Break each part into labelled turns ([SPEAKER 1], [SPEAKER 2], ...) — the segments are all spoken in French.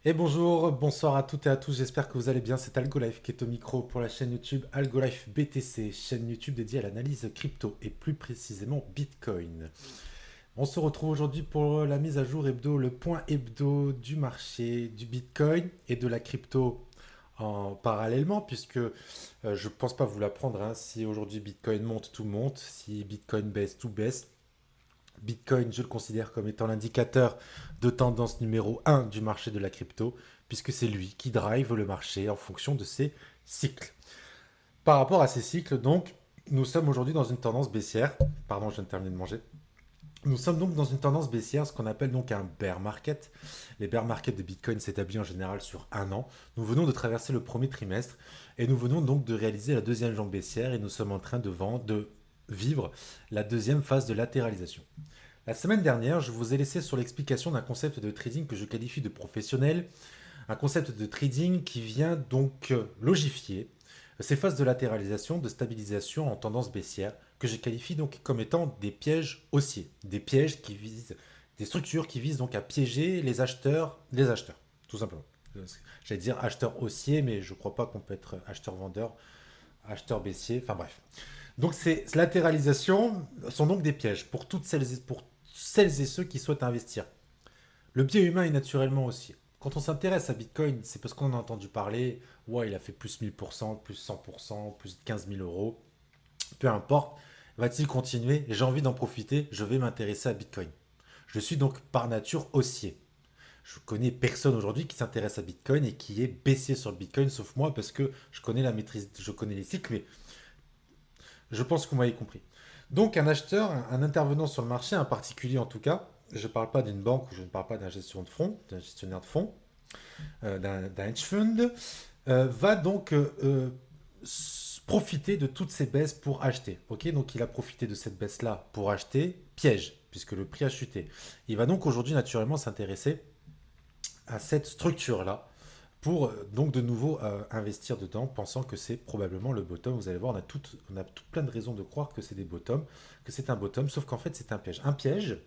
[SPEAKER 1] Et bonjour, bonsoir à toutes et à tous, j'espère que vous allez bien. C'est AlgoLife qui est au micro pour la chaîne YouTube AlgoLife BTC, chaîne YouTube dédiée à l'analyse crypto et plus précisément Bitcoin. On se retrouve aujourd'hui pour la mise à jour hebdo, le point hebdo du marché du Bitcoin et de la crypto en parallèlement, puisque je ne pense pas vous l'apprendre, hein, si aujourd'hui Bitcoin monte, tout monte, si Bitcoin baisse, tout baisse. Bitcoin, je le considère comme étant l'indicateur de tendance numéro un du marché de la crypto, puisque c'est lui qui drive le marché en fonction de ses cycles. Par rapport à ces cycles, donc, nous sommes aujourd'hui dans une tendance baissière. Pardon, je viens de terminer de manger. Nous sommes donc dans une tendance baissière, ce qu'on appelle donc un bear market. Les bear markets de Bitcoin s'établissent en général sur un an. Nous venons de traverser le premier trimestre et nous venons donc de réaliser la deuxième jambe baissière et nous sommes en train de vivre la deuxième phase de latéralisation. La semaine dernière, je vous ai laissé sur l'explication d'un concept de trading que je qualifie de professionnel, un concept de trading qui vient donc logifier ces phases de latéralisation, de stabilisation en tendance baissière, que je qualifie donc comme étant des pièges haussiers, des pièges qui visent, des structures qui visent donc à piéger les acheteurs, tout simplement. J'allais dire acheteur haussier, mais je ne crois pas qu'on peut être acheteur-vendeur, acheteur baissier, enfin bref. Donc ces latéralisations sont donc des pièges pour celles et ceux qui souhaitent investir. Le biais humain est naturellement haussier. Quand on s'intéresse à Bitcoin, c'est parce qu'on en a entendu parler. Ouais, il a fait plus 1000%, plus 100%, plus 15 000 euros. Peu importe. Va-t-il continuer? J'ai envie d'en profiter. Je vais m'intéresser à Bitcoin. Je suis donc par nature haussier. Je connais personne aujourd'hui qui s'intéresse à Bitcoin et qui est baissier sur le Bitcoin, sauf moi, parce que je connais la maîtrise, je connais les cycles, mais je pense que vous m'avez compris. Donc un acheteur, un intervenant sur le marché, un particulier en tout cas, je ne parle pas d'une banque ou je ne parle pas d'un d'un gestionnaire de fonds, d'un hedge fund, va donc profiter de toutes ces baisses pour acheter. Ok, donc il a profité de cette baisse-là pour acheter, piège, puisque le prix a chuté. Il va donc aujourd'hui naturellement s'intéresser à cette structure-là pour donc de nouveau investir dedans, pensant que c'est probablement le bottom. Vous allez voir, on a tout plein de raisons de croire que c'est des bottoms, que c'est un bottom, sauf qu'en fait c'est un piège. Un piège,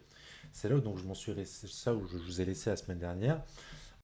[SPEAKER 1] c'est là où donc je m'en suis laissé, ça où je vous ai laissé la semaine dernière.